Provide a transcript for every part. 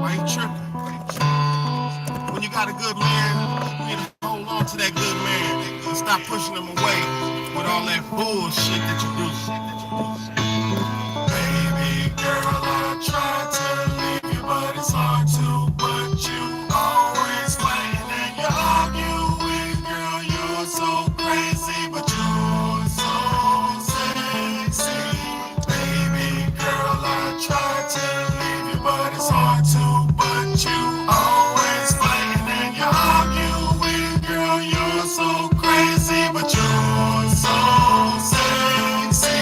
Why you tripping? When you got a good man, you need to hold on to that good man and stop pushing him away with all that bullshit that you do. Baby girl, I tried to leave you, but it's hard to. But you always fighting and you arguing, girl. You're so crazy, but you're so sexy. Baby girl, I tried to leave you, but it's hard to. But you always fighting and you arguing, girl. You're so crazy, but you're so sexy.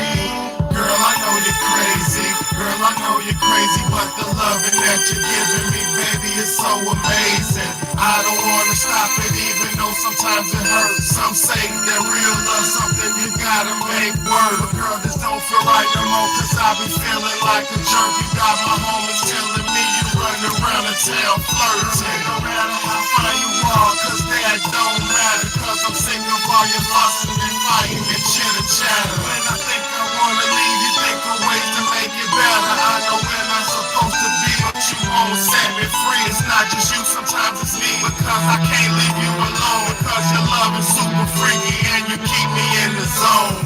Girl, I know you're crazy. Girl, I know you're crazy, but the loving that you're giving me, baby, is so amazing. I don't wanna stop it, even though sometimes it hurts. Some say that real love's something you gotta make work. But girl, this don't feel right no more, cause I be feeling like a jerk. You got my homies telling me you run around the town flirting. No matter how far you are, cause that don't matter. Cause I'm sick of all your fussing and fighting and chitter chatter. When I think I wanna leave, you think of ways to make it better. I know when I'm supposed to be, but you won't set me free. It's not just you, sometimes it's me, because I can't leave you alone. Because your love is super freaky and you keep me in the zone.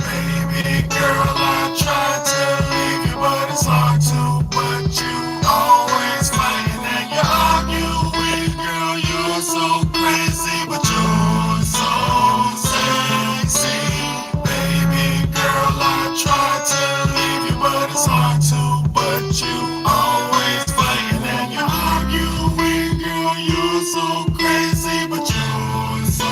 Baby girl, I tried to leave you, but it's hard to. But you always fighting and you arguing, girl. You're so crazy, but you're so sexy. Baby girl, I tried to leave you, but it's hard to. But you always fighting and you arguing, girl. You're so crazy, but you're so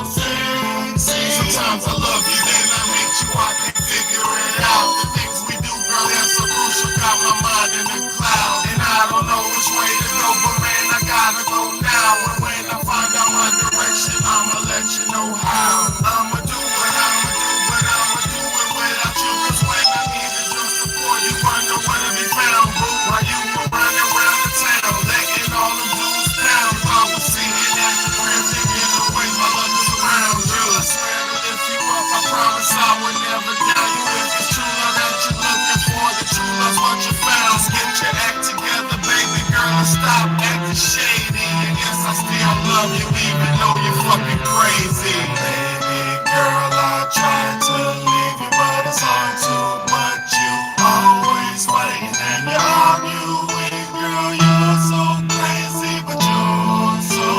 sexy. Sometimes I love you, then I hate you. I can't figure it out. The things we do, girl, that's so crucial. Got my mind in the cloud, and I don't know which way to go, but man, I gotta go now. And when I find out my direction, I'ma let you know how. I'ma do what I'ma do, but I'ma do it without you. Cause when I needed your support, you weren't nowhere to be found, boo. While you were running around the town, letting all them dudes down. I was sitting at the crib, thinking the way my love is around you. I swear to lift you up, I promise I would never doubt you. If it's true love that you're looking for, the true love's what you found. Just get your act together, baby girl, and stop acting shady. And yes, I still love you, even though you're fucking crazy. Baby girl, I tried to leave you, but it's hard to. But you always fighting and you arguing, girl. You're so crazy, but you're so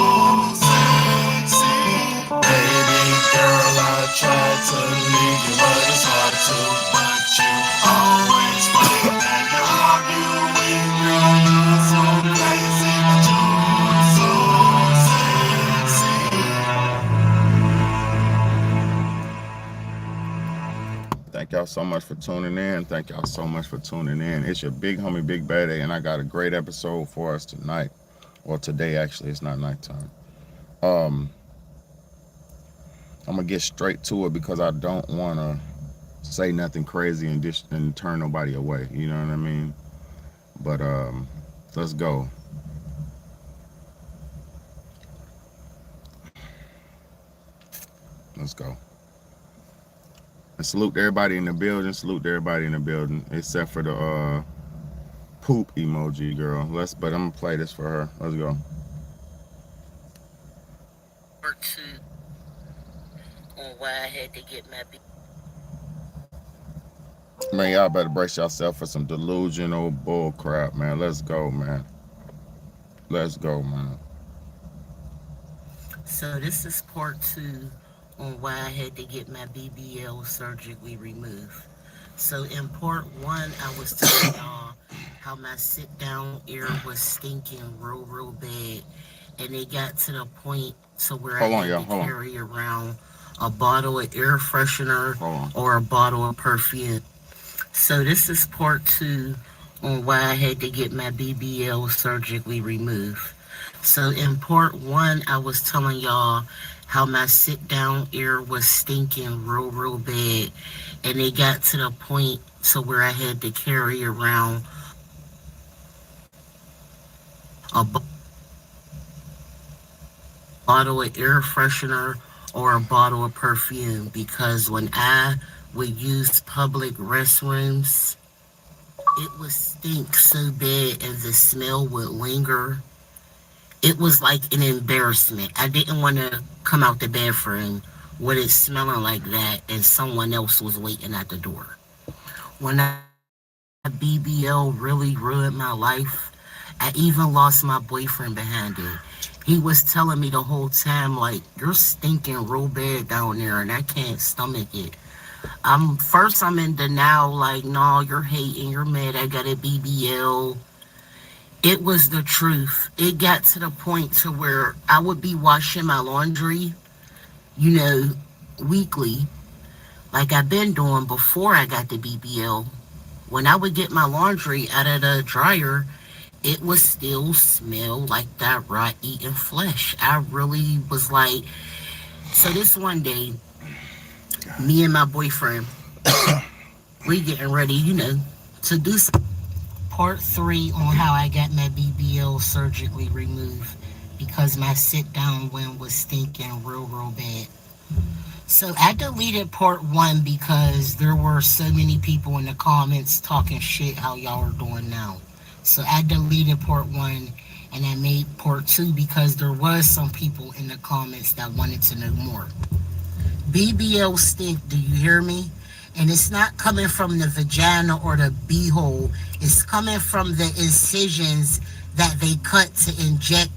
sexy. Baby girl, I tried to leave you, but it's hard to. But you always fighting and you arguing, girl. You're so crazy, but you're so sexy. Thank y'all so much for tuning in. Thank y'all so much for tuning in. It's your big homie, Big Bad, and I got a great episode for us tonight. Well, today, actually, it's not nighttime. Um, I'm going to get straight to it because I don't want to say nothing crazy and turn nobody away. You know what I mean? But let's go. Let's go. And salute everybody in the building. Salute everybody in the building, except for the poop emoji girl. But I'm gonna play this for her. Let's go. Or two on why I had to get my Man, y'all better brace yourself for some delusional bull crap, man. Let's go, man. Let's go, man. So this is part two on why I had to get my BBL surgically removed. So in part one, I was telling y'all how my sit down ear was stinking real bad, and it got to the point to where I Hold on, had y'all. to Hold on. carry around a bottle of air freshener Hold on. or a bottle of perfume. So this is part two on why I had to get my BBL surgically removed. So in part one, I was telling y'all how my sit down ear was stinking real bad, and it got to the point to where I had to carry around a bottle of air freshener or a bottle of perfume, because when I would use public restrooms, it would stink so bad and the smell would linger. It was like an embarrassment. I didn't want to come out the bathroom with it smelling like that and someone else was waiting at the door. When that BBL really ruined my life, I even lost my boyfriend behind it. He was telling me the whole time, like, you're stinking real bad down there and I can't stomach it. I'm in denial, like, no, you're hating, you're mad, I got a BBL. It was the truth. It got to the point to where I would be washing my laundry, you know, weekly, like I've been doing before I got the BBL. When I would get my laundry out of the dryer, it would still smell like that raw eating flesh. I really was like, so this one day, me and my boyfriend, we getting ready, to do some part three on how I got my BBL surgically removed because my sit down one was stinking real bad. So I deleted part one because there were so many people in the comments talking shit how y'all are doing now. So I deleted part one and I made part two because there was some people in the comments that wanted to know more. BBL stink, do you hear me? And it's not coming from the vagina or the beehole. It's coming from the incisions that they cut to inject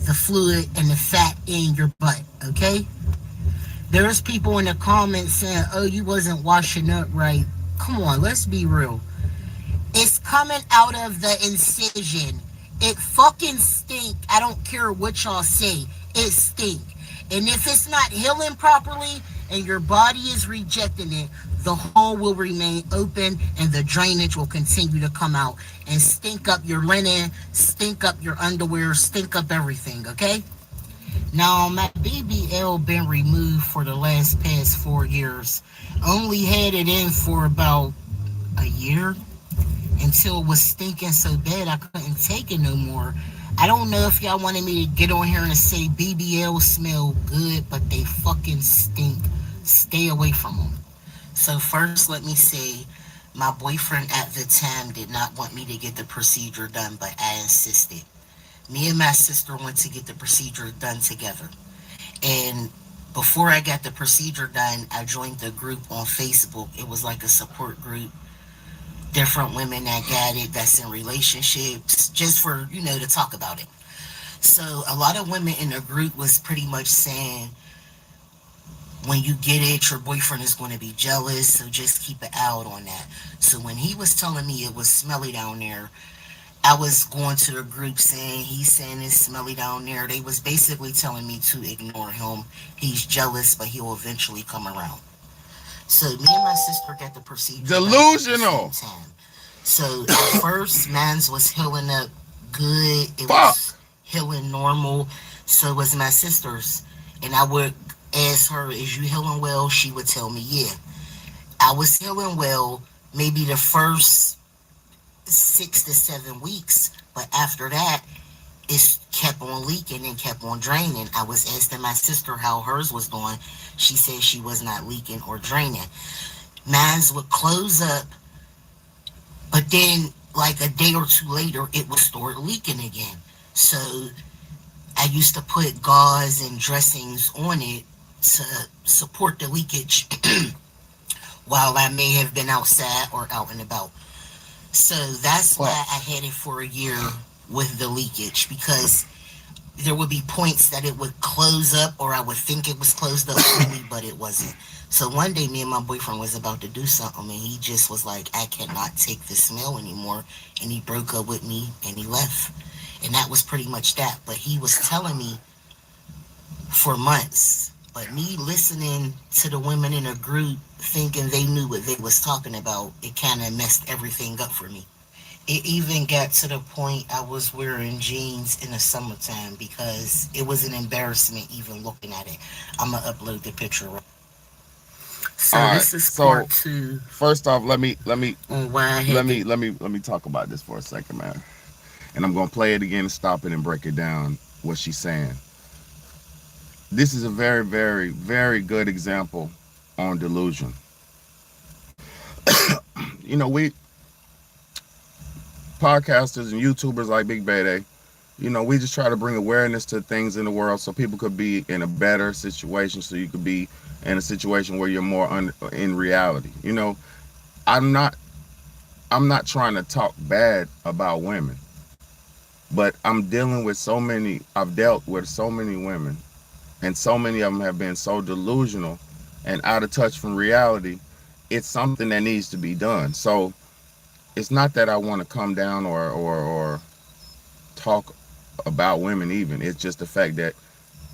the fluid and the fat in your butt, okay? There's people in the comments saying, oh, you wasn't washing up right. Come on, let's be real. It's coming out of the incision. It fucking stink. I don't care what y'all say. It stink. And if it's not healing properly and your body is rejecting it, the hole will remain open and the drainage will continue to come out and stink up your linen, stink up your underwear, stink up everything, okay? Now, my BBL been removed for the past 4 years. Only had it in for about a year until it was stinking so bad I couldn't take it no more. I don't know if y'all wanted me to get on here and say BBL smell good, but they fucking stink. Stay away from them. So first, let me say, my boyfriend at the time did not want me to get the procedure done, but I insisted. Me and my sister went to get the procedure done together. And before I got the procedure done, I joined the group on Facebook. It was like a support group, different women that got it, that's in relationships, just for, to talk about it. So a lot of women in the group was pretty much saying, when you get it, your boyfriend is going to be jealous, so just keep it out on that. So when he was telling me it was smelly down there, I was going to the group saying, he's saying it's smelly down there. They was basically telling me to ignore him. He's jealous, but he'll eventually come around. So me and my sister got the procedure done at the Delusional. same time. So at first, mine's was healing up good. It was Fuck. healing normal. So was my sister's. And I would ask her, is you healing well? She would tell me, yeah. I was healing well maybe the first 6 to 7 weeks. But after that, it kept on leaking and kept on draining. I was asking my sister how hers was doing. She said she was not leaking or draining. Mine's would close up, but then like a day or two later, it would start leaking again. So I used to put gauze and dressings on it to support the leakage while I may have been outside or out and about. So that's why Fuck. I had it for a year with the leakage, because there would be points that it would close up or I would think it was closed up fully, but it wasn't. So one day me and my boyfriend was about to do something and he just was like, I cannot take the smell anymore. And he broke up with me and he left. And that was pretty much that. But he was telling me for months. But me listening to the women in a group thinking they knew what they was talking about, it kind of messed everything up for me. It even got to the point I was wearing jeans in the summertime because it was an embarrassment even looking at it. I'm gonna upload the picture. All So right. this is So part two first off, let me on why I let had me to. let me let me talk about this for a second, man. And I'm gonna play it again and stop it and break it down what she's saying. This is a very good example on delusion. You know, podcasters and YouTubers like Big Bad, we just try to bring awareness to things in the world so people could be in a better situation, so you could be in a situation where you're more in reality. I'm not I'm not trying to talk bad about women, but I'm dealing with I've dealt with so many women, and so many of them have been so delusional and out of touch from reality. It's something that needs to be done. So it's not that I want to come down or talk about women even. It's just the fact that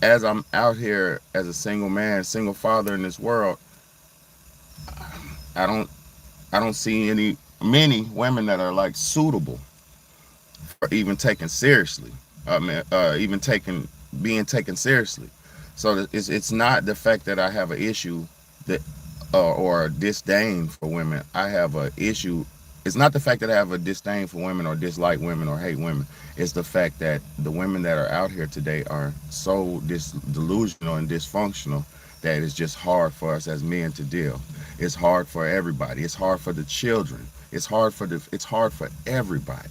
as I'm out here as a single man, single father in this world, I don't I don't see many women that are like suitable for even taken seriously. Even taken being taken seriously. So it's not the fact that I have an issue that or a disdain for women. I have a issue. It's not the fact that I have a disdain for women or dislike women or hate women. It's the fact that the women that are out here today are so delusional and dysfunctional that it's just hard for us as men to deal. It's hard for everybody. It's hard for the children. It's hard for everybody.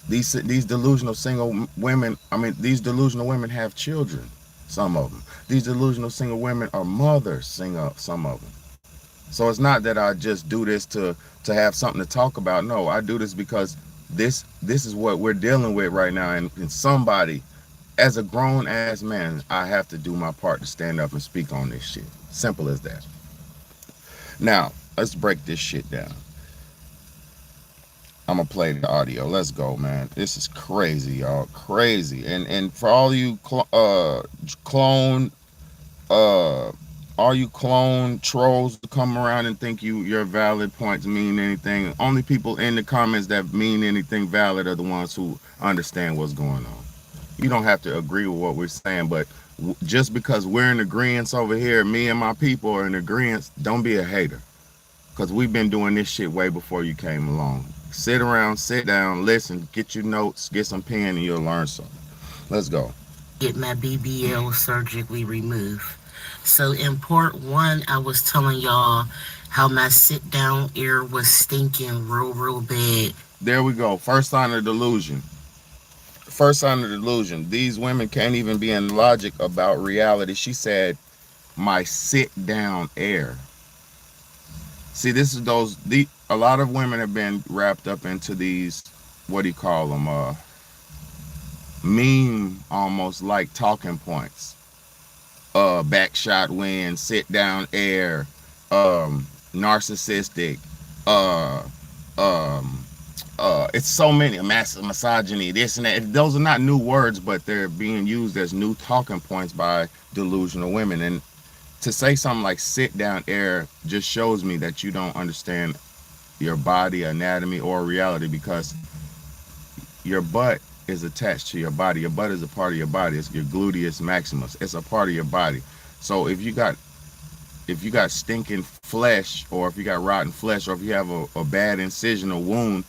These delusional single women, these delusional women have children, some of them. These delusional single women are mothers, some of them. So it's not that I just do this to have something to talk about. No, I do this because this is what we're dealing with right now. And somebody, as a grown ass man, I have to do my part to stand up and speak on this shit. Simple as that. Now, let's break this shit down. I'm gonna play the audio. Let's go, man. This is crazy, y'all. Crazy. And for clone uh all you clone trolls to come around and think your valid points mean anything. Only people in the comments that mean anything valid are the ones who understand what's going on. You don't have to agree with what we're saying, but just because we're in agreement over here, me and my people are in agreement, don't be a hater. Because we've been doing this shit way before you came along. Sit around, sit down, listen, get your notes, get some pen, and you'll learn something. Let's go. Get my BBL surgically removed. So in part one, I was telling y'all how my sit down ear was stinking real bad. There we go. First sign of delusion. First sign of delusion. These women can't even be in logic about reality. She said, my sit down air. See, this is a lot of women have been wrapped up into these, what do you call them? Meme almost like talking points. Backshot win, sit down air, narcissistic, uh, um, it's so many, misogyny, this and that. Those are not new words, but they're being used as new talking points by delusional women. And to say something like sit down air just shows me that you don't understand your body anatomy or reality, because your butt is attached to your body. Your butt is a part of your body. It's your gluteus maximus. It's a part of your body. So if you got stinking flesh, or if you got rotten flesh, or if you have a bad incision, a wound,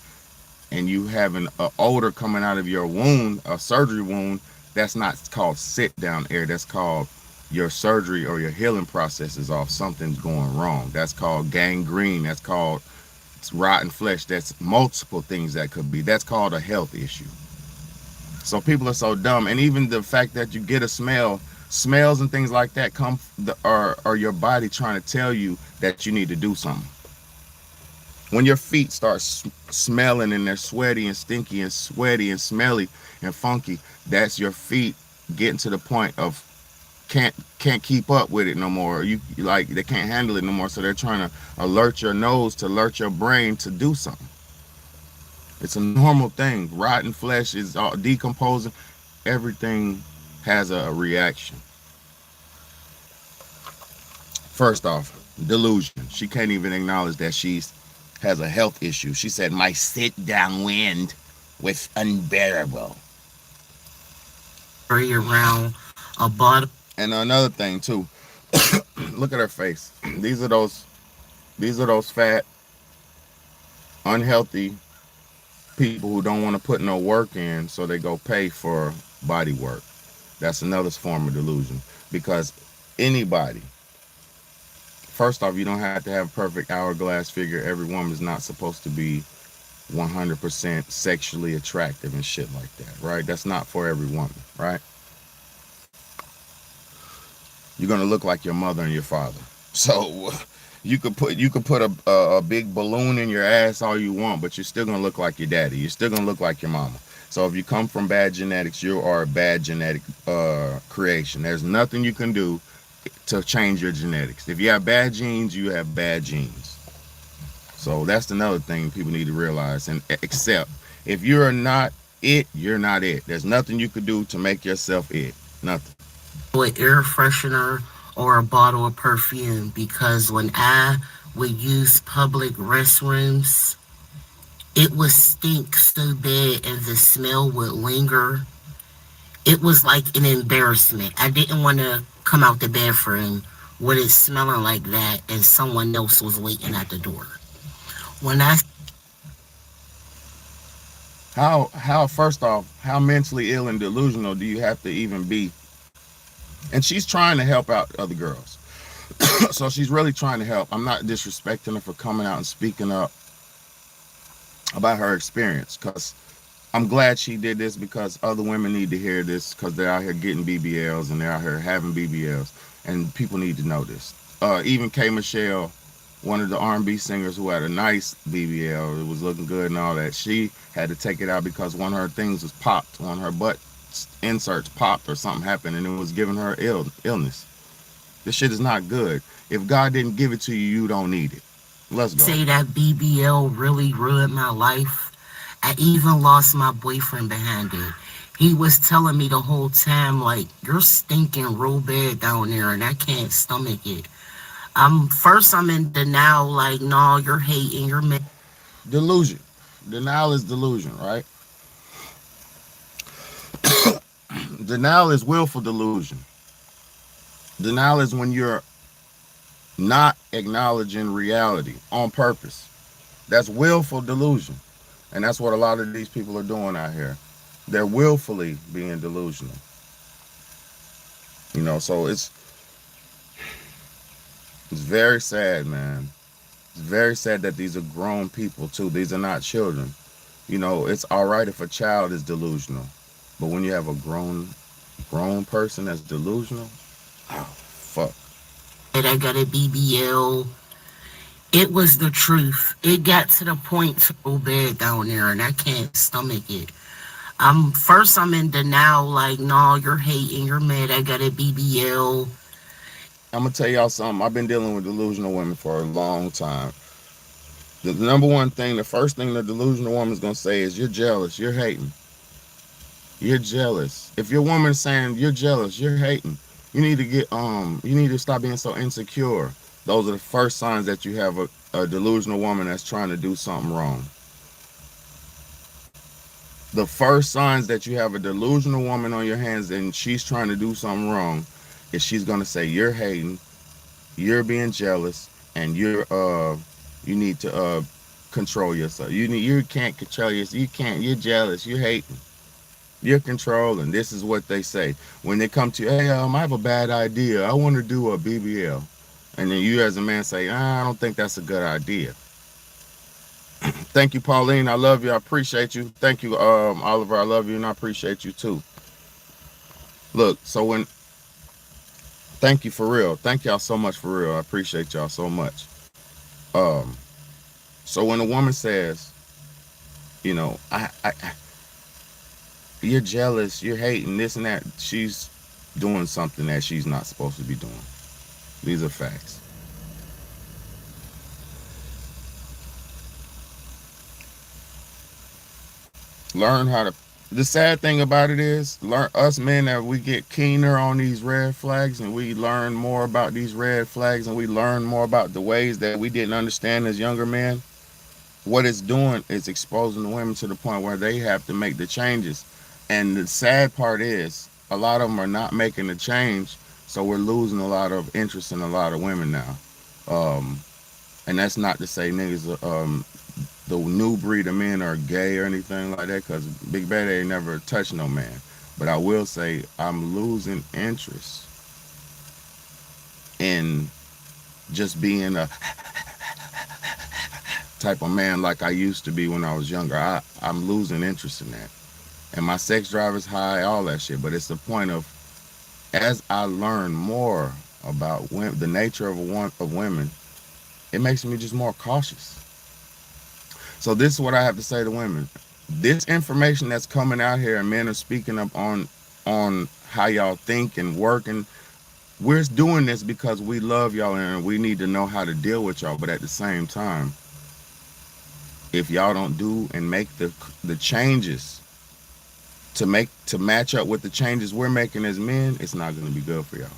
and you have an odor coming out of your wound, a surgery wound, that's not called sit down air. That's called your surgery or your healing process is off. Something's going wrong. That's called gangrene. That's called rotten flesh. That's multiple things that could be. That's called a health issue. So people are so dumb. And even the fact that you get a smells and things like that are your body trying to tell you that you need to do something. When your feet start smelling and they're sweaty and stinky and sweaty and smelly and funky, that's your feet getting to the point of can't keep up with it no more. They can't handle it no more. So they're trying to alert your nose, to alert your brain to do something. It's a normal thing. Rotten flesh is all decomposing. Everything has a reaction. First off, delusion. She can't even acknowledge that has a health issue. She said, my sit down wind was unbearable. Around a bottom. And another thing too, look at her face. These are those fat, unhealthy people who don't want to put no work in, so they go pay for body work. That's another form of delusion. Because anybody, first off, you don't have to have a perfect hourglass figure. Every woman is not supposed to be 100% sexually attractive and shit like that, right? That's not for every woman, right? You're gonna look like your mother and your father. So you could put a big balloon in your ass all you want, but you're still gonna look like your daddy. You're still gonna look like your mama. So if you come from bad genetics, you are a bad genetic creation. There's nothing you can do to change your genetics. If you have bad genes, you have bad genes. So that's another thing people need to realize and accept. If you're not it, you're not it. There's nothing you could do to make yourself it. Nothing. With air freshener or a bottle of perfume, because when I would use public restrooms, it would stink so bad and the smell would linger. It was like an embarrassment. I didn't want to come out the bathroom with it smelling like that and someone else was waiting at the door. When I How first off, how mentally ill and delusional do you have to even be? And she's trying to help out other girls. So she's really trying to help. I'm not disrespecting her for coming out and speaking up about her experience, because I'm glad she did this, because other women need to hear this, because they're out here getting BBLs and they're out here having BBLs, and people need to know this. Even K Michelle, one of the R&B singers who had a nice BBL, it was looking good and all that, she had to take it out because one of her things was popped, one of her butt inserts popped or something happened, and it was giving her illness. This shit is not good. If God didn't give it to you, you don't need it. Let's go. say that BBL really ruined my life, I even lost my boyfriend behind it. He was telling me the whole time, like, you're stinking real bad down there and I can't stomach it. I'm in denial, like, no, you're hating, you're mad. Delusion. Denial is delusion, right? Denial is willful delusion. Denial is when you're not acknowledging reality on purpose. That's willful delusion. And that's what a lot of these people are doing out here. They're willfully being delusional. So it's very sad, man. It's very sad that these are grown people too. These are not children. It's all right if a child is delusional, but when you have a grown person that's delusional, oh fuck. I got a BBL. It was the truth. It got to the point so bad down there and I can't stomach it. I'm in denial, like, no, you're hating, you're mad, I got a BBL. I'm gonna tell y'all something. I've been dealing with delusional women for a long time. The number one thing, the first thing the delusional woman's gonna say is, you're jealous, you're hating. You're jealous. If your woman's saying you're jealous, you're hating, you need to stop being so insecure. Those are the first signs that you have a delusional woman that's trying to do something wrong. The first signs that you have a delusional woman on your hands and she's trying to do something wrong is she's gonna say you're hating, you're being jealous, and you need to control yourself. You can't control yourself. You're jealous. You're hating. You're controlling. This is what they say when they come to you. Hey, I have a bad idea. I want to do a BBL, and then you as a man say, I don't think that's a good idea. Thank you, Pauline. I love you. I appreciate you. Thank you, Oliver. I love you, and I appreciate you too. Look, thank you for real. Thank y'all so much for real. I appreciate y'all so much. Um, so when a woman says, you're jealous, you're hating, this and that, she's doing something that she's not supposed to be doing. These are facts. Learn how to. The sad thing about it is, us men, that we get keener on these red flags and we learn more about these red flags and we learn more about the ways that we didn't understand as younger men. What it's doing is exposing the women to the point where they have to make the changes. And the sad part is, a lot of them are not making the change, so we're losing a lot of interest in a lot of women now. And that's not to say niggas, the new breed of men are gay or anything like that, because Big Bad ain't never touched no man. But I will say I'm losing interest in just being a type of man like I used to be when I was younger. I'm losing interest in that. And my sex drive is high, all that shit. But it's the point of, as I learn more about the nature of women, it makes me just more cautious. So this is what I have to say to women. This information that's coming out here and men are speaking up on how y'all think and work, and we're doing this because we love y'all and we need to know how to deal with y'all. But at the same time, if y'all don't do and make the changes to match up with the changes we're making as men, it's not going to be good for y'all.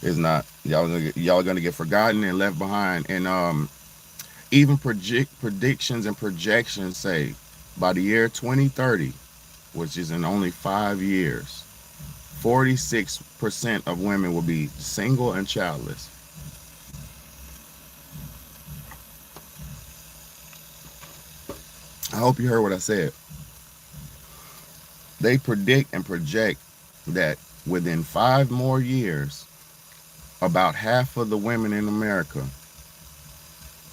It's not. Y'all gonna get forgotten and left behind. And even predictions and projections say by the year 2030, which is in only 5 years, 46% of women will be single and childless. I hope you heard what I said. They predict and project that within 5 more years, about half of the women in America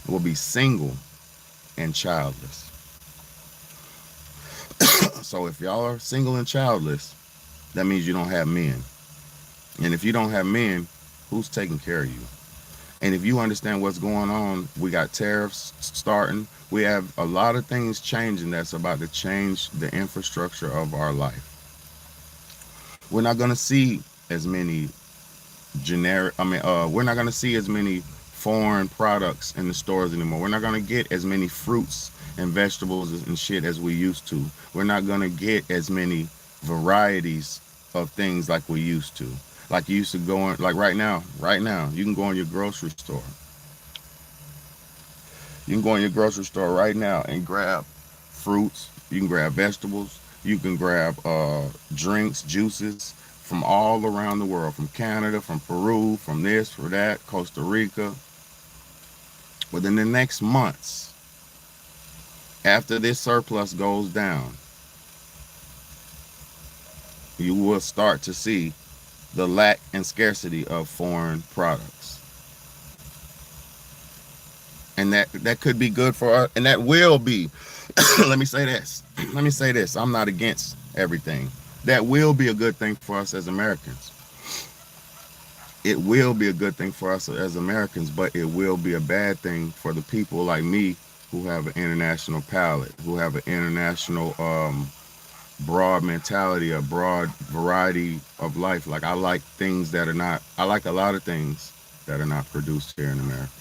will be single and childless. So if y'all are single and childless, that means you don't have men. And if you don't have men, who's taking care of you? And if you understand what's going on, we got tariffs starting. We have a lot of things changing that's about to change the infrastructure of our life. We're not going to see as many we're not going to see as many foreign products in the stores anymore. We're not going to get as many fruits and vegetables and shit as we used to. We're not going to get as many varieties of things like we used to. Like you used to go in, like right now, you can go in your grocery store. You can go in your grocery store right now and grab fruits. You can grab vegetables. You can grab drinks, juices from all around the world, from Canada, from Peru, from this, from that, Costa Rica. Within the next months, after this surplus goes down, you will start to see the lack and scarcity of foreign products. And that could be good for us, and that will be, let me say this, I'm not against everything. That will be a good thing for us as Americans. It will be a good thing for us as Americans, but it will be a bad thing for the people like me who have an international palate, who have an international broad mentality, a broad variety of life. Like I like a lot of things that are not produced here in America.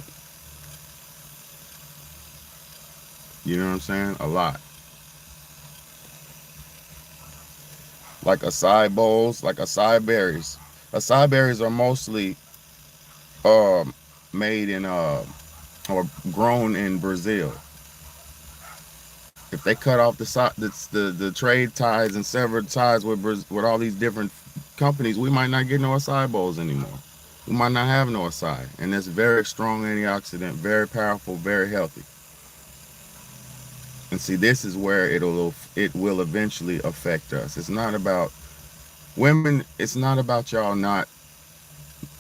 You know what I'm saying? A lot. Like acai bowls, like acai berries. Acai berries are mostly made in or grown in Brazil. If they cut off the trade ties and severed ties with all these different companies, we might not get no acai bowls anymore. We might not have no acai, and it's very strong antioxidant, very powerful, very healthy. And see, this is where it will eventually affect us. It's not about women. It's not about y'all not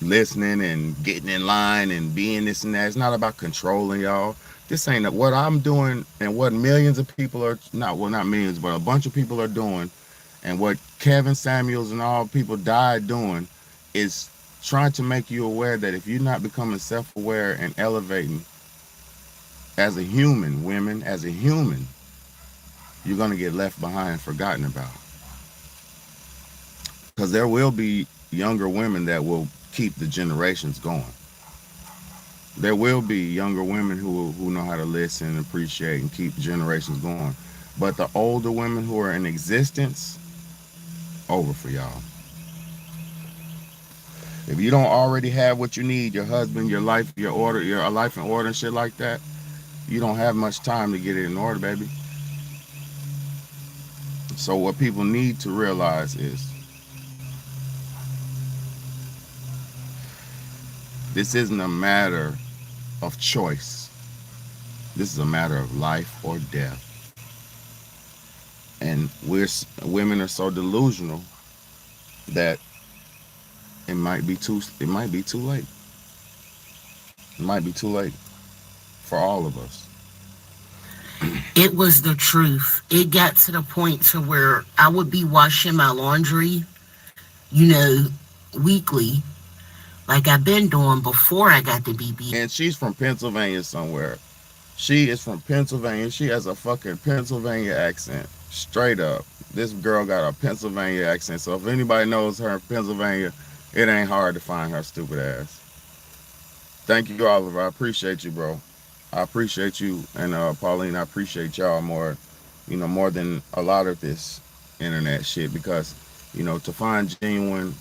listening and getting in line and being this and that. It's not about controlling y'all. This ain't what I'm doing and what millions of people are not millions, but a bunch of people are doing, and what Kevin Samuels and all people died doing is trying to make you aware that if you're not becoming self-aware and elevating as a human, women, as a human, you're going to get left behind and forgotten about. Because there will be younger women that will keep the generations going. There will be younger women who know how to listen and appreciate and keep generations going. But the older women who are in existence, over for y'all. If you don't already have what you need, your husband, your life, your life in order and shit like that, you don't have much time to get it in order, baby. So what people need to realize is this isn't a matter of choice. This is a matter of life or death. And women are so delusional that it might be too late. It might be too late. for all of us. It was the truth. It got to the point to where I would be washing my laundry, you know, weekly, like I've been doing before I got the BB. And she's from Pennsylvania somewhere. She is from Pennsylvania. She has a fucking Pennsylvania accent. Straight up. This girl got a Pennsylvania accent. So if anybody knows her in Pennsylvania, it ain't hard to find her stupid ass. Thank you, Oliver. I appreciate you, bro. I appreciate you. And Pauline, I appreciate y'all more, more than a lot of this internet shit, because, to find genuine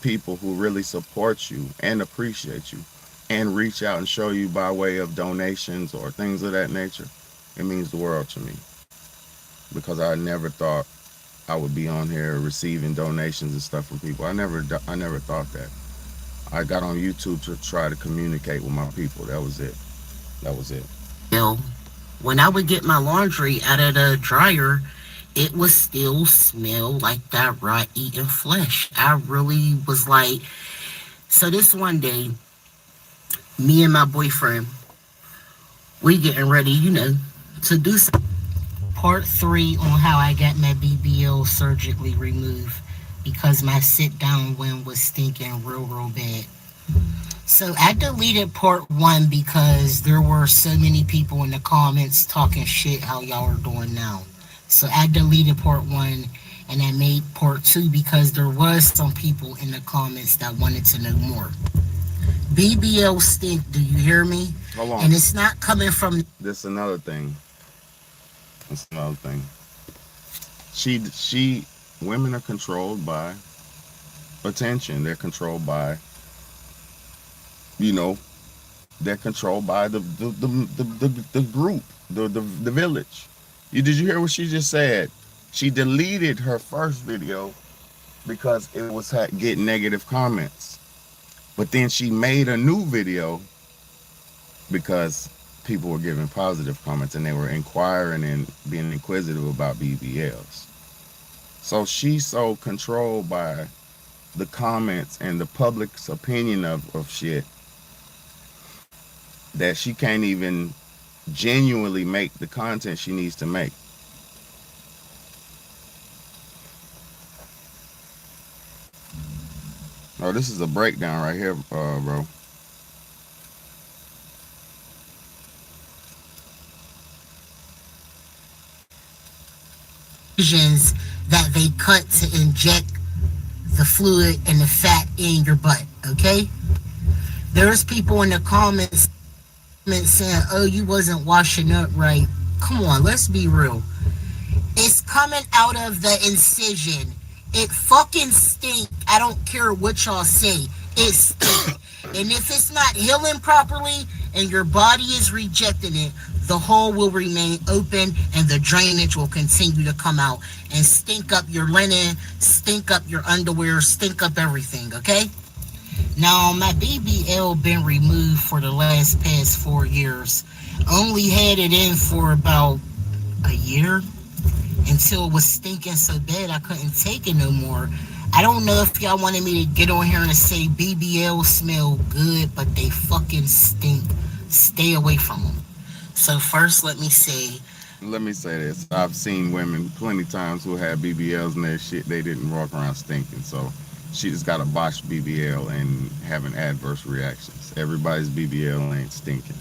people who really support you and appreciate you and reach out and show you by way of donations or things of that nature, it means the world to me, because I never thought I would be on here receiving donations and stuff from people. I never thought that. I got on YouTube to try to communicate with my people. That was it. That was it. When I would get my laundry out of the dryer, it would still smell like that raw eating flesh. I really was like, so this one day, me and my boyfriend, we getting ready, to do some part 3 on how I got my BBL surgically removed because my sit down one was stinking real bad. So I deleted part 1 because there were so many people in the comments talking shit how y'all are doing now. So I deleted part 1 and I made part 2 because there was some people in the comments that wanted to know more. BBL stink, do you hear me? Hold on. And it's not coming from... This another thing. That's another thing. Women are controlled by attention. They're controlled by, they're controlled by the group, the village. Did you hear what she just said? She deleted her first video because it was getting negative comments. But then she made a new video because people were giving positive comments and they were inquiring and being inquisitive about BBLs. So she's so controlled by the comments and the public's opinion of shit that she can't even genuinely make the content she needs to make. Oh, this is a breakdown right here, bro. That they cut to inject the fluid and the fat in your butt, okay? There's people in the comments saying, oh, you wasn't washing up right. Come on, let's be real. It's coming out of the incision. It fucking stink. I don't care what y'all say. It stink. And if it's not healing properly and your body is rejecting it, the hole will remain open and the drainage will continue to come out and stink up your linen, stink up your underwear, stink up everything, okay? Now, my BBL been removed for the past 4 years. Only had it in for about a year until it was stinking so bad I couldn't take it no more. I don't know if y'all wanted me to get on here and say BBL smell good, but they fucking stink. Stay away from them. So first, let me say this. I've seen women plenty times who had BBLs and their shit, they didn't walk around stinking. So she just got a botched BBL and having adverse reactions. Everybody's BBL ain't stinking.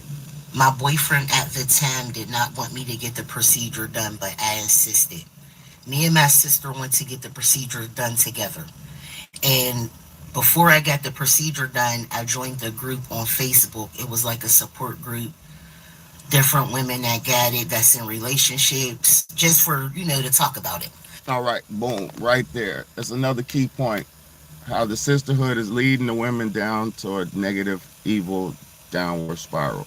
My boyfriend at the time did not want me to get the procedure done, but I insisted. Me and my sister went to get the procedure done together. And before I got the procedure done, I joined the group on Facebook. It was like a support group. Different women that got it, that's in relationships, just for, to talk about it. All right, boom, right there. That's another key point. How the sisterhood is leading the women down to a negative, evil, downward spiral.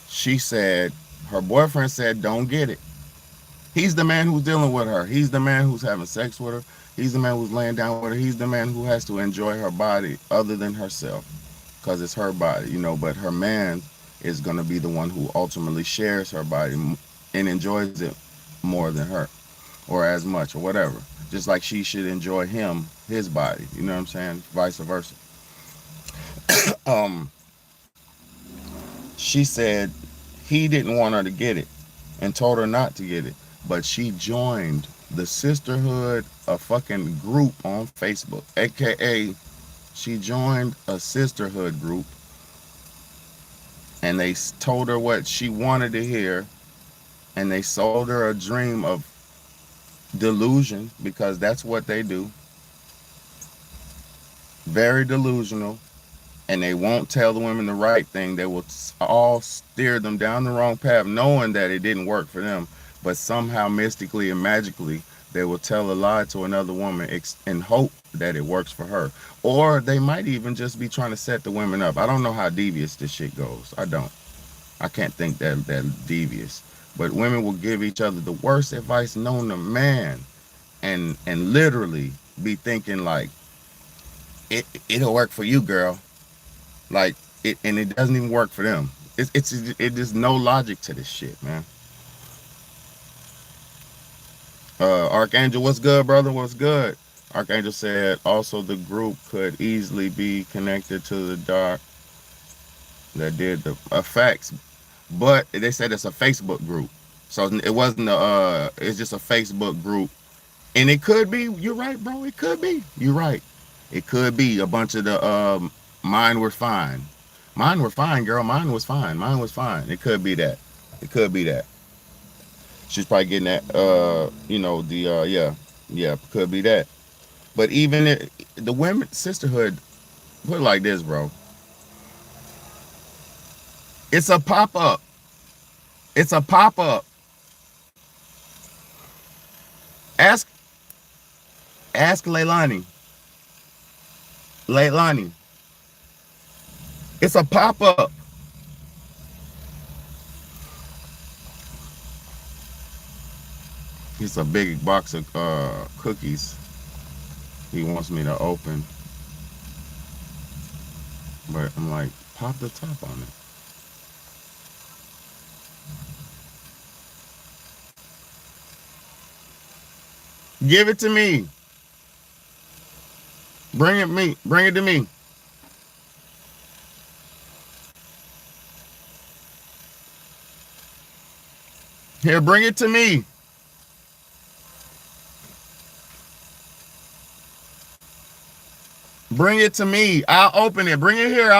She said, her boyfriend said, don't get it. He's the man who's dealing with her. He's the man who's having sex with her. He's the man who's laying down with her. He's the man who has to enjoy her body other than herself, because it's her body, but her man is going to be the one who ultimately shares her body and enjoys it more than her, or as much, or whatever. Just like she should enjoy his body. You know what I'm saying? Vice versa. She said he didn't want her to get it and told her not to get it. But she joined the sisterhood, a fucking group on Facebook, aka she joined a sisterhood group, and they told her what she wanted to hear, and they sold her a dream of delusion, because that's what they do. Very delusional. And they won't tell the women the right thing. They will all steer them down the wrong path, knowing that it didn't work for them. But somehow, mystically and magically, they will tell a lie to another woman in hope that it works for her. Or they might even just be trying to set the women up. I don't know how devious this shit goes. I don't. I can't think that devious. But women will give each other the worst advice known to man, and literally be thinking like, it'll work for you, girl. Like it, and it doesn't even work for them. There's no logic to this shit, man. Archangel, what's good, brother? What's good? Archangel said also the group could easily be connected to the dark that did the effects, but they said it's a Facebook group, so it wasn't it's just a Facebook group, and it could be. You're right, bro. It could be. You're right. It could be a bunch of the mine were fine. Mine were fine, girl. Mine was fine. Mine was fine. It could be that. It could be that. She's probably getting that. Yeah, yeah, could be that. But even the women sisterhood, put it like this, bro. It's a pop up. It's a pop up. Ask ask Leilani. Leilani. It's a pop up. It's a big box of cookies he wants me to open, but I'm like, pop the top on it. Give it to me. Bring it me. Bring it to me. Here, bring it to me. Bring it to me. I'll open it. Bring it here.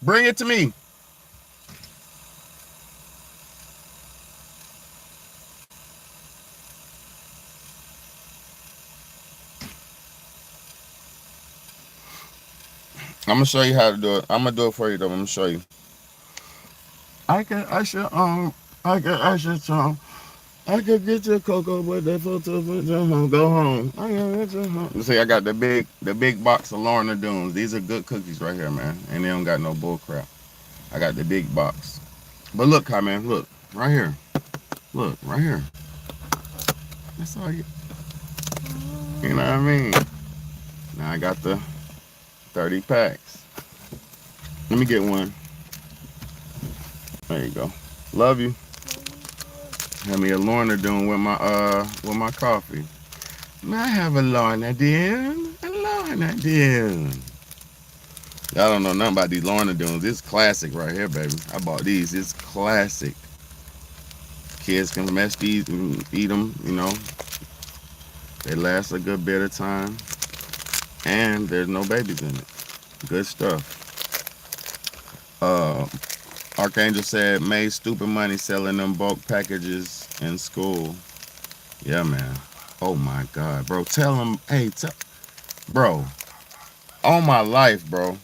Bring it to me. I'm gonna show you how to do it. I'm gonna do it for you though. I'm gonna show you. I could get your cocoa, but that photo go home. I can get your home. See, I got the big box of Lorna Doones. These are good cookies right here, man, and they don't got no bull crap. I got the big box. But look, hi man, look right here. Look right here. That's all you. You know what I mean? Now I got the 30 packs. Let me get one. There you go. Love you. Have me a Lorna Doone with my coffee. May I have a Lorna Doone? A Lorna Doone. Y'all don't know nothing about these Lorna Doones. This is classic right here, baby. I bought these. It's classic. Kids can mess these and eat them, you know. They last a good bit of time. And there's no babies in it. Good stuff. Archangel said, made stupid money selling them bulk packages in school. Yeah, man. Oh, my God. Bro, tell them, hey, bro, all my life, bro.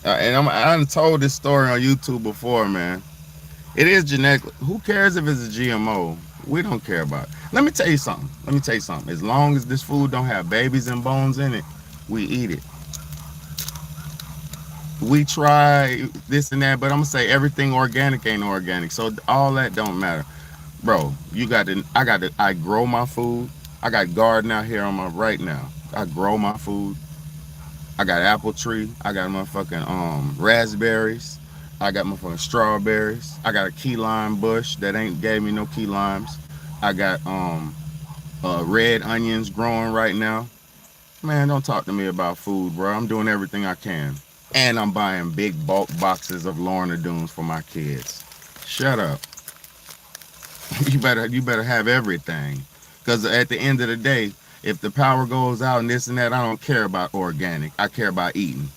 And I done told this story on YouTube before, man. It is genetic. Who cares if it's a GMO? We don't care about it. Let me tell you something. As long as this food don't have babies and bones in it, we eat it. We try this and that, but I'm gonna say everything organic ain't organic. So all that don't matter. Bro, I grow my food. I got garden out here on my right now. I grow my food. I got apple tree. I got motherfucking raspberries. I got motherfucking strawberries. I got a key lime bush that ain't gave me no key limes. I got red onions growing right now. Man, don't talk to me about food, bro. I'm doing everything I can. And I'm buying big bulk boxes of Lorna Doones for my kids. Shut up. You better have everything. Because at the end of the day, if the power goes out and this and that, I don't care about organic. I care about eating.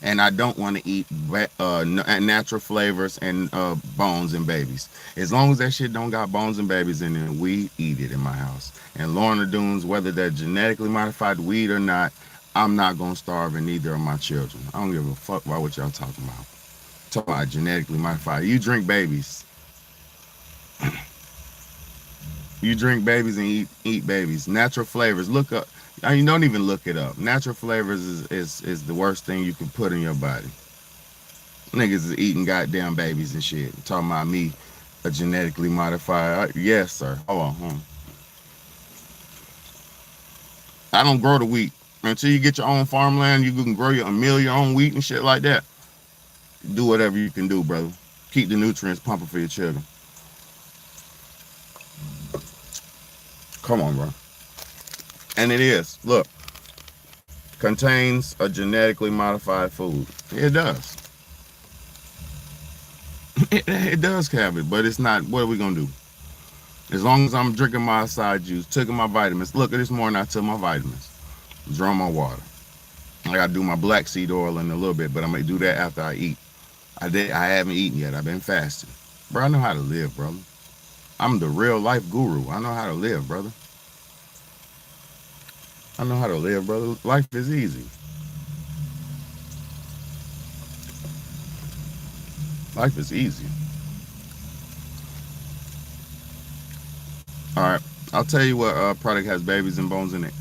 And I don't want to eat natural flavors and bones and babies. As long as that shit don't got bones and babies in it, we eat it in my house. And Lorna Doones, whether they're genetically modified weed or not, I'm not gonna starve in either of my children. I don't give a fuck about what y'all talking about. Talking about genetically modified. You drink babies. You drink babies and eat babies. Natural flavors. Look up. You don't even look it up. Natural flavors is the worst thing you can put in your body. Niggas is eating goddamn babies and shit. Talking about me, a genetically modified. Yes, sir. Hold on. I don't grow the wheat. Until you get your own farmland, you can grow a meal your own wheat and shit like that. Do whatever you can do, brother. Keep the nutrients pumping for your children. Come on, bro. And it is. Look. Contains a genetically modified food. It does. It does have it, but it's not. What are we gonna do? As long as I'm drinking my acai juice, taking my vitamins. Look, this morning I took my vitamins, drank my water. I gotta do my black seed oil in a little bit, but I'm gonna do that after I eat. I haven't eaten yet. I've been fasting. Bro, I know how to live, brother. I'm the real life guru. I know how to live, brother. I know how to live, brother. Life is easy. Life is easy. All right. I'll tell you what product has babies and bones in it.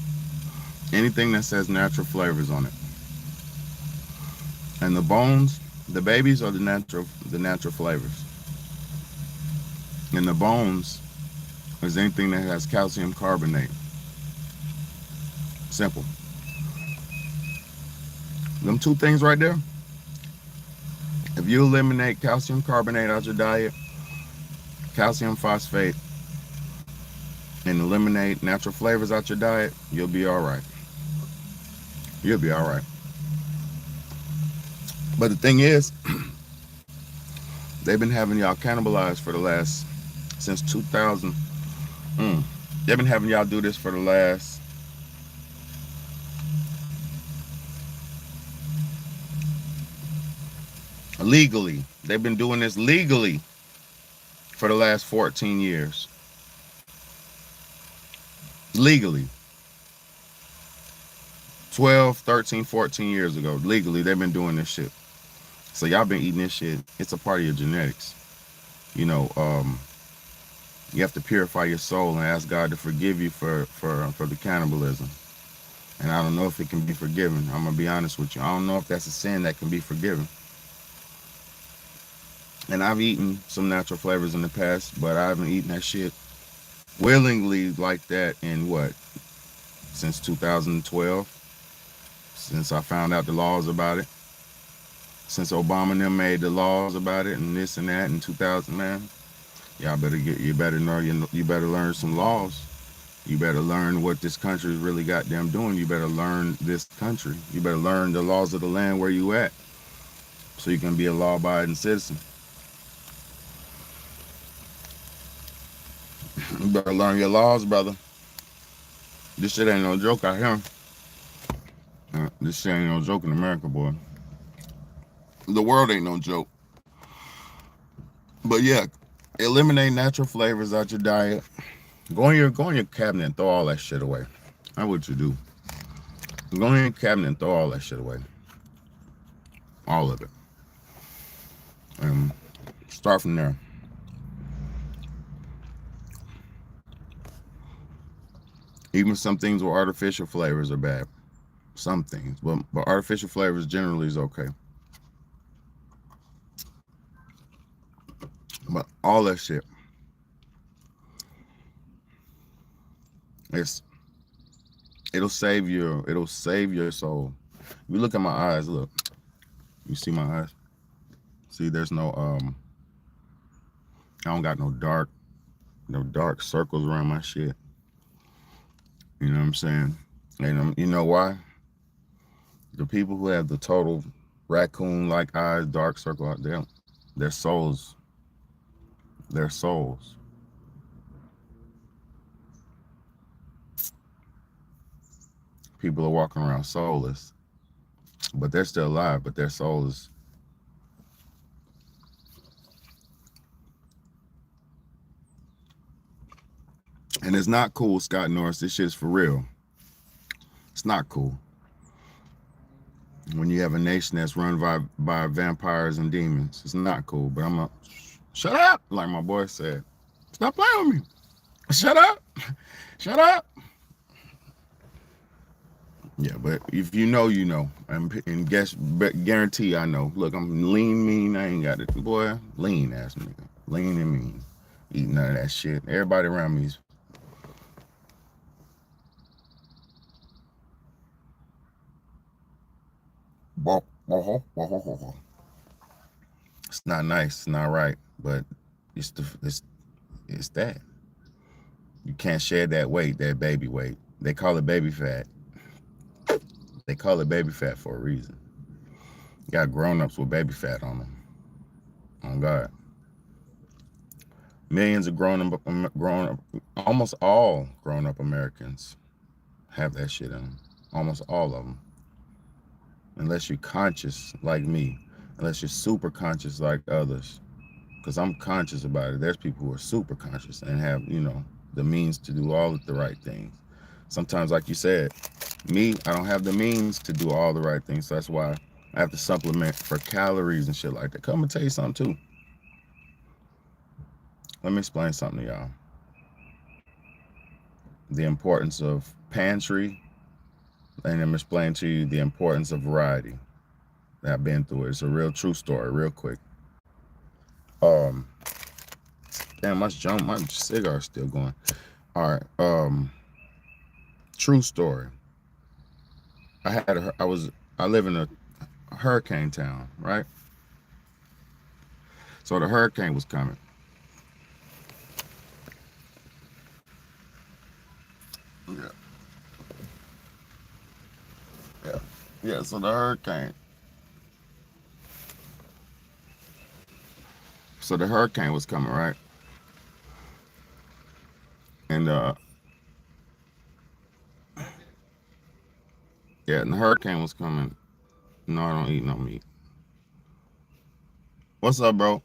Anything that says natural flavors on it. And the bones, the babies are the natural flavors. And the bones is anything that has calcium carbonate. Simple. Them two things right there. If you eliminate calcium carbonate out your diet, calcium phosphate, and eliminate natural flavors out your diet, you'll be all right. You'll be all right. But the thing is, they've been having y'all cannibalized for the last, since 2000. They've been having y'all do this for the last, legally. They've been doing this legally for the last 14 years. Legally. 12, 13, 14 years ago. Legally, they've been doing this shit. So y'all been eating this shit. It's a part of your genetics. You know, you have to purify your soul and ask God to forgive you for the cannibalism. And I don't know if it can be forgiven. I'm gonna be honest with you. I don't know if that's a sin that can be forgiven. And I've eaten some natural flavors in the past, but I haven't eaten that shit willingly like that in what? Since 2012. Since I found out the laws about it. Since Obama and them made the laws about it and this and that in 2000, man. You better learn some laws. You better learn what this country is really goddamn doing. You better learn this country. You better learn the laws of the land where you at, so you can be a law-abiding citizen. You better learn your laws, brother. This shit ain't no joke out here. This shit ain't no joke in America, boy. The world ain't no joke. But yeah, eliminate natural flavors out your diet. Go in your cabinet and throw all that shit away. That's what you do. Go in your cabinet and throw all that shit away. All of it. And start from there. Even some things with artificial flavors are bad. Some things. But artificial flavors generally is okay. But all that shit. It'll save your soul. You look at my eyes, look. You see my eyes? See, there's no I don't got no dark circles around my shit. You know what I'm saying? And you know why? The people who have the total raccoon-like eyes, dark circle out there. Their souls. Their souls. People are walking around soulless, but they're still alive, but their soul is. And it's not cool, Scott Norris. This shit's for real. It's not cool. When you have a nation that's run by vampires and demons, it's not cool. But I'm shut up, like my boy said. Stop playing with me. Shut up. Shut up. Yeah, but if you know, you know. And guarantee I know. Look, I'm lean, mean. I ain't got it. Boy, lean ass nigga. Lean and mean. Eat none of that shit. Everybody around me is. It's not nice. It's not right. But it's that. You can't share that weight, that baby weight. They call it baby fat. They call it baby fat for a reason. You got grown-ups with baby fat on them. Oh God. Millions of grown up, almost all grown-up Americans have that shit in them. Almost all of them. Unless you're conscious like me. Unless you're super conscious like others. Because I'm conscious about it. There's people who are super conscious and have, the means to do all of the right things. Sometimes, like you said, me, I don't have the means to do all the right things. So that's why I have to supplement for calories and shit like that. Come and tell you something too. Let me explain something to y'all. The importance of pantry, and I'm explaining to you the importance of variety. I've been through it. It's a real true story, real quick. Damn, my cigar's still going. All right. True story. I live in a hurricane town, right? So the hurricane was coming. Yeah, so the hurricane. So the hurricane was coming, right? And and the hurricane was coming. No, I don't eat no meat. What's up, bro?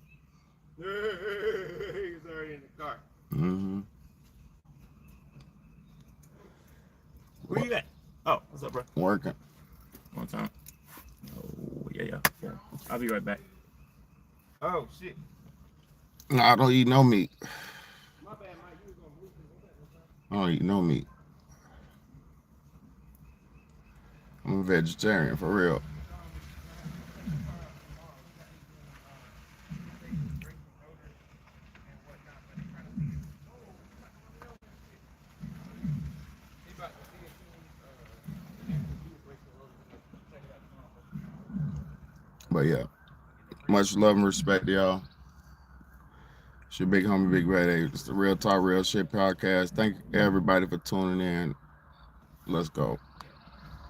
He's already in the car. Mm-hmm. Where you at? Oh, what's up, bro? Working. One time. Oh, yeah. I'll be right back. Oh shit. No, I don't eat no meat. My bad, Mike. You was gonna move. I don't eat no meat. I'm a vegetarian, for real. But yeah, much love and respect, y'all. It's your big homie, Big Red A. It's the Real Talk, Real Shit podcast. Thank everybody for tuning in. Let's go.